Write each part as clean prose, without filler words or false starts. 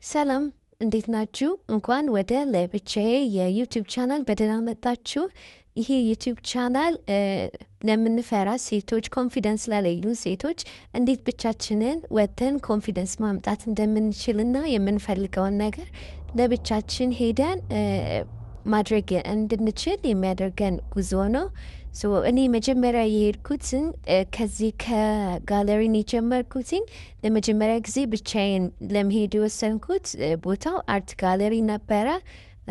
ሰላም እንዴት ናችሁ? እንኳን ወደ ለብቻዬ የዩቲዩብ ቻናል በደህና መጣችሁ። ይሄ ዩቲዩብ ቻናል ለምንፈራ ሴቶች፣ ኮንፊደንስ ለሌሉን ሴቶች እንዴት ብቻችንን ወጥተን ኮንፊደንስ ማምጣት እንደምንችልና የምንፈልገውን ነገር ለብቻችን ሄደን ማድረግ እንድንችል የሚያደርገን ጉዞ ነው። እኔ መጀመሪያ የሄድኩትን ከዚህ ከጋለሪን የጀመርኩትኝ ለመጀመሪያ ጊዜ ብቻዬን ለመሄድ የወሰንኩት ቦታው አርት ጋለሪ ነበረ።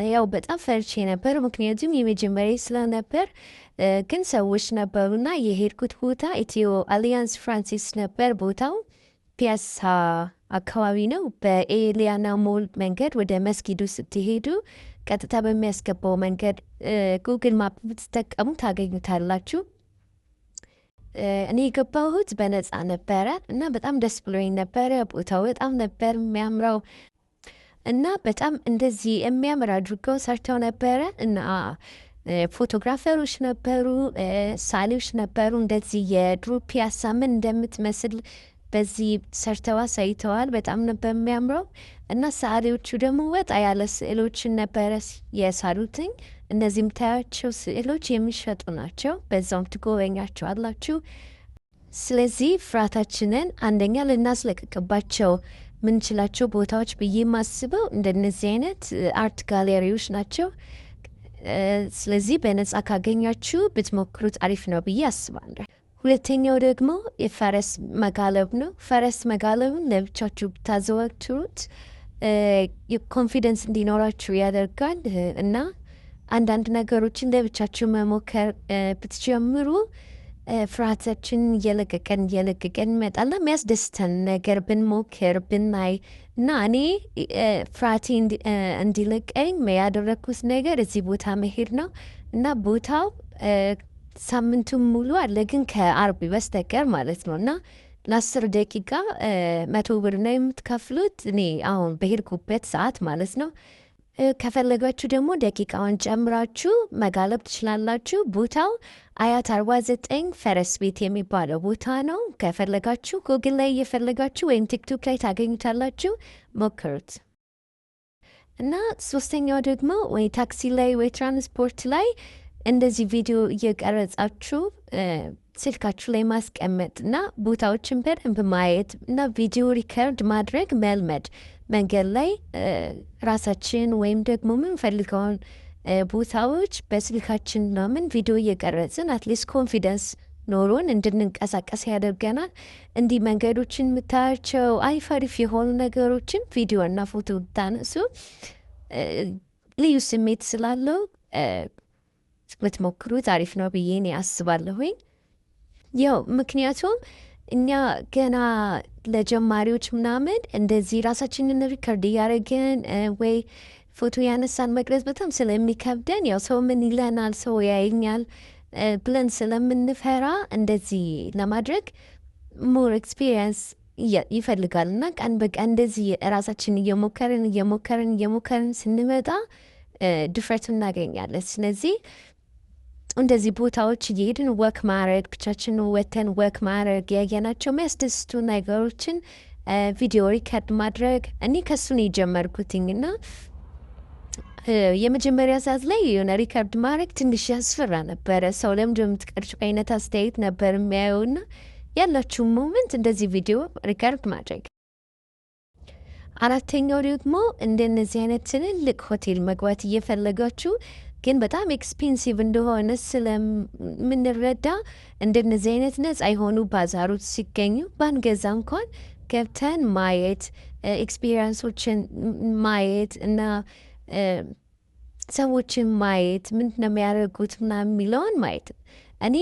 ያው በጣም ፈርቼ ነበር፣ ምክንያቱም የመጀመሪያ ስለነበር። ግን ሰዎች ነበሩና የሄድኩት ቦታ ኢትዮ አሊያንስ ፍራንሲስ ነበር። ቦታው ፒያሳ አካባቢ ነው። በኤሊያና ሞል መንገድ ወደ መስጊዱ ስትሄዱ ቀጥታ በሚያስገባው መንገድ ጉግል ማፕ ብትጠቀሙ ታገኙታላችሁ። እኔ የገባሁት በነፃ ነበረ እና በጣም ደስ ብሎኝ ነበረ። ቦታው በጣም ነበር የሚያምረው እና በጣም እንደዚህ የሚያምር አድርገው ሰርተው ነበረ እና ፎቶግራፈሮች ነበሩ፣ ሳሌዎች ነበሩ። እንደዚህ የድሮ ፒያሳ ምን እንደምትመስል በዚህ ሰርተው አሳይተዋል። በጣም ነበር የሚያምረው እና ሰዓሊዎቹ ደግሞ ወጣ ያለ ስዕሎችን ነበረ የሳሉትኝ። እነዚህ የምታያቸው ስዕሎች የሚሸጡ ናቸው፣ በዛውም ትጎበኛቸዋላችሁ። ስለዚህ ፍርሃታችንን አንደኛ ልናስለቅቅባቸው ምንችላቸው ቦታዎች ብዬ የማስበው እንደነዚህ አይነት አርት ጋሌሪዎች ናቸው። ስለዚህ በነጻ ካገኛችሁ ብትሞክሩት አሪፍ ነው ብዬ አስባለሁ። ሁለተኛው ደግሞ የፈረስ መጋለብ ነው። ፈረስ መጋለብን ለብቻችሁ ብታዘወትሩት የኮንፊደንስ እንዲኖራችሁ ያደርጋል እና አንዳንድ ነገሮችን ለብቻችሁ መሞከር ብትጀምሩ ፍርሃታችን እየለቀቀን ይመጣልና የሚያስደስተን ነገር ብንሞክር ብናይ እና እኔ ፍርሃቴ እንዲለቀኝ ያደረግኩት ነገር እዚህ ቦታ መሄድ ነው እና ቦታው ሳምንቱን ሙሉ አለ፣ ግን ከአርብ በስተቀር ማለት ነው እና ለ10 ደቂቃ 100 ብር ነው የምትከፍሉት። እኔ አሁን በሄድኩበት ሰዓት ማለት ነው። ከፈለጋችሁ ደግሞ ደቂቃውን ጨምራችሁ መጋለብ ትችላላችሁ። ቦታው አያት 49 ፈረስ ቤት የሚባለው ቦታ ነው። ከፈለጋችሁ ጉግል ላይ እየፈለጋችሁ ወይም ቲክቶክ ላይ ታገኙታላችሁ። ሞክሩት። እና ሶስተኛው ደግሞ ወይ ታክሲ ላይ ወይ ትራንስፖርት ላይ እንደዚህ ቪዲዮ እየቀረጻችሁ ስልካችሁ ላይ ማስቀመጥ እና ቦታዎችን በደንብ ማየት እና ቪዲዮ ሪከርድ ማድረግ መልመድ። መንገድ ላይ ራሳችን ወይም ደግሞ ምንፈልገውን ቦታዎች በስልካችን ምናምን ቪዲዮ እየቀረጽን አትሊስት ኮንፊደንስ ኖሮን እንድንንቀሳቀስ ያደርገናል። እንዲህ መንገዶችን የምታያቸው አሪፍ አሪፍ የሆኑ ነገሮችን ቪዲዮ እና ፎቶ ብታነሱ ልዩ ስሜት ስላለው ብትሞክሩት አሪፍ ነው ብዬ እኔ አስባለሁኝ። ያው ምክንያቱም እኛ ገና ለጀማሪዎች ምናምን እንደዚህ ራሳችንን ሪከርድ እያደረግን ወይ ፎቶ ያነሳን መቅረጽ በጣም ስለሚከብደን ያው ሰው ምን ይለናል፣ ሰው ያየኛል ብለን ስለምንፈራ እንደዚህ ለማድረግ ሞር ኤክስፒሪየንስ ይፈልጋል እና ቀን በቀን እንደዚህ ራሳችን እየሞከርን ስንመጣ ድፍረቱ እናገኛለን። ስለዚህ እንደዚህ ቦታዎች እየሄድን ወክ ማድረግ ብቻችንን ወተን ወክ ማድረግ ያየናቸው የሚያስደስቱ ነገሮችን ቪዲዮ ሪከርድ ማድረግ እኔ ከሱን የጀመርኩትኝና የመጀመሪያ ሰዓት ላይ የሆነ ሪከርድ ማድረግ ትንሽ ያስፈራ ነበረ። ሰው ለምንድን ነው የምትቀርጭው አይነት አስተያየት ነበር የሚያየውና ያላችሁ ሞመንት እንደዚህ ቪዲዮ ሪከርድ ማድረግ። አራተኛው ደግሞ እንደነዚህ አይነት ትልልቅ ሆቴል መግባት እየፈለጋችሁ ግን በጣም ኤክስፔንሲቭ እንደሆነ ስለምንረዳ እንደነዚህ አይነት ነጻ የሆኑ ባዛሮች ሲገኙ ባንገዛ እንኳን ገብተን ማየት ኤክስፒሪየንሶችን ማየት እና ሰዎችን ማየት ምንድን ነው የሚያደርጉት ምናምን የሚለውን ማየት። እኔ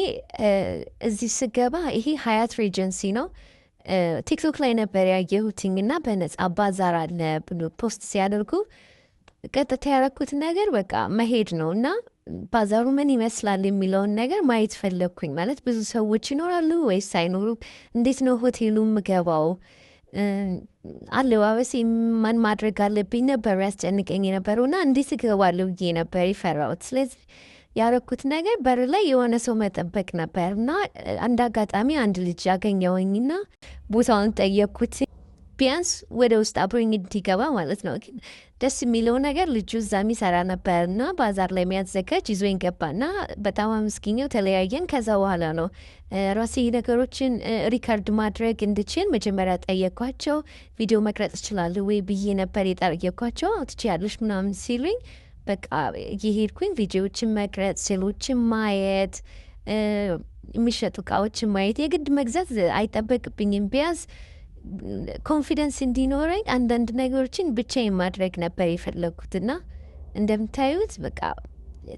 እዚህ ስገባ ይሄ ሀያት ሬጀንሲ ነው። ቲክቶክ ላይ ነበር ያየሁትኝ እና በነጻ ባዛር አለ ብሎ ፖስት ሲያደርጉ ቀጥታ ያደረኩት ነገር በቃ መሄድ ነው እና ባዛሩ ምን ይመስላል የሚለውን ነገር ማየት ፈለግኩኝ። ማለት ብዙ ሰዎች ይኖራሉ ወይስ አይኖሩ፣ እንዴት ነው ሆቴሉ ምገባው፣ አለባበሴ ማን ማድረግ አለብኝ ነበር ያስጨንቀኝ የነበረው እና እንዴት እገባለሁ ብዬ ነበር የፈራሁት። ስለዚህ ያረኩት ነገር በር ላይ የሆነ ሰው መጠበቅ ነበር እና አንድ አጋጣሚ አንድ ልጅ አገኘሁኝና ቦታውን ጠየቅኩት። ቢያንስ ወደ ውስጥ አብሮኝ እንዲገባ ማለት ነው። ግን ደስ የሚለው ነገር ልጁ እዛ የሚሰራ ነበርና ባዛር ላይ የሚያዘጋጅ ይዞኝ ገባና በጣም አመስግኘው ተለያየን። ከዛ በኋላ ነው ራሴ ነገሮችን ሪካርድ ማድረግ እንድችል መጀመሪያ ጠየኳቸው። ቪዲዮ መቅረጽ እችላለሁ ወይ ብዬ ነበር የጠየኳቸው። ትችያለሽ ምናምን ሲሉኝ በቃ የሄድኩኝ ቪዲዮዎችን መቅረጽ፣ ስዕሎችን ማየት፣ የሚሸጡ እቃዎችን ማየት የግድ መግዛት አይጠበቅብኝም። ቢያንስ ኮንፊደንስ እንዲኖረኝ አንዳንድ ነገሮችን ብቻዬን ማድረግ ነበር የፈለግኩትና እንደምታዩት በቃ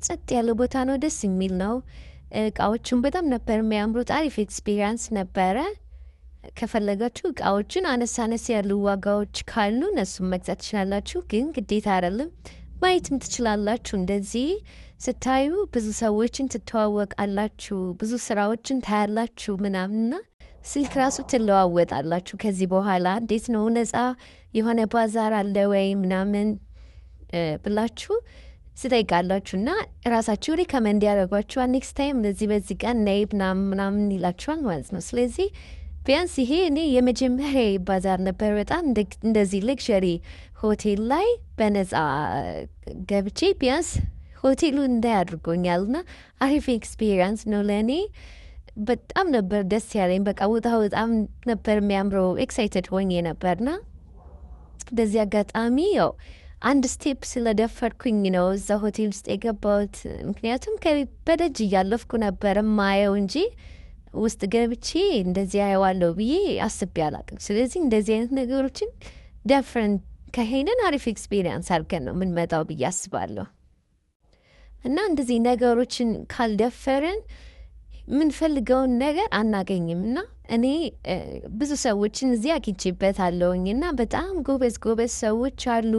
ጸጥ ያለ ቦታ ነው። ደስ የሚል ነው። እቃዎቹን በጣም ነበር የሚያምሩት። አሪፍ ኤክስፒሪየንስ ነበረ። ከፈለጋችሁ እቃዎችን አነስ አነስ ያሉ ዋጋዎች ካሉ እነሱን መግዛት ትችላላችሁ። ግን ግዴታ አይደለም፣ ማየትም ትችላላችሁ። እንደዚህ ስታዩ ብዙ ሰዎችን ትተዋወቃላችሁ፣ ብዙ ስራዎችን ታያላችሁ ምናምንና ስልክ ራሱ ትለዋወጣላችሁ። ከዚህ በኋላ እንዴት ነው ነፃ የሆነ ባዛር አለ ወይ ምናምን ብላችሁ ስጠይቃላችሁና ራሳችሁ ሪከመንድ ያደርጓችኋል። ኔክስት ታይም በዚህ ቀን ነይ ምናምን ይላችኋል ማለት ነው። ስለዚህ ቢያንስ ይሄ እኔ የመጀመሪያ ባዛር ነበር። በጣም እንደዚህ ሌክዠሪ ሆቴል ላይ በነፃ ገብቼ ቢያንስ ሆቴሉ እንዳይ አድርጎኛልና አሪፍ ኤክስፒሪየንስ ነው ለእኔ። በጣም ነበር ደስ ያለኝ። በቃ ቦታው በጣም ነበር የሚያምረው። ኤክሳይትድ ሆኜ ነበርና በዚህ አጋጣሚ ያው አንድ ስቴፕ ስለደፈርኩኝ ነው እዛ ሆቴል ውስጥ የገባሁት። ምክንያቱም በደጅ እያለፍኩ ነበር ማየው እንጂ ውስጥ ገብቼ እንደዚህ አየዋለሁ ብዬ አስቤ አላቅም። ስለዚህ እንደዚህ አይነት ነገሮችን ደፍረን ከሄንን አሪፍ ኤክስፒሪየንስ አድርገን ነው የምንመጣው ብዬ አስባለሁ። እና እንደዚህ ነገሮችን ካልደፈርን የምንፈልገውን ነገር አናገኝም። እና እኔ ብዙ ሰዎችን እዚህ አግኝቼበታለሁኝ እና በጣም ጎበዝ ሰዎች አሉ፣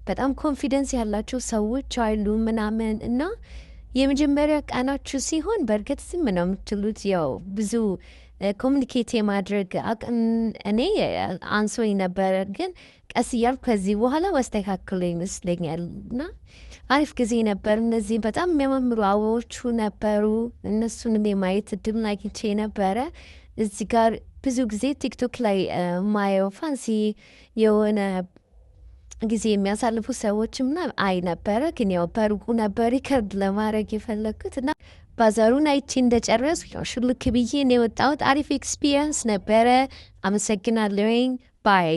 በጣም ኮንፊደንስ ያላቸው ሰዎች አሉ ምናምን እና የመጀመሪያ ቀናችሁ ሲሆን በእርግጥ ዝም ነው የምትሉት። ያው ብዙ ኮሚኒኬት የማድረግ አቅም እኔ አንሶኝ ነበር፣ ግን ቀስ እያልኩ ከዚህ በኋላ ወስተካክሎ ይመስለኛል እና አሪፍ ጊዜ ነበር። እነዚህ በጣም የሚያማምሩ አበቦቹ ነበሩ። እነሱንም የማየት እድል አግኝቼ ነበረ። እዚህ ጋር ብዙ ጊዜ ቲክቶክ ላይ ማየው ፋንሲ የሆነ ጊዜ የሚያሳልፉ ሰዎችም አይ ነበረ፣ ግን ያው በሩቁ ነበር ሪከርድ ለማድረግ የፈለግኩት እና ባዛሩን አይቼ እንደጨረሱ ያው ሽልክ ብዬ ነው የወጣሁት። አሪፍ ኤክስፒሪየንስ ነበረ። አመሰግናለሁኝ። ባይ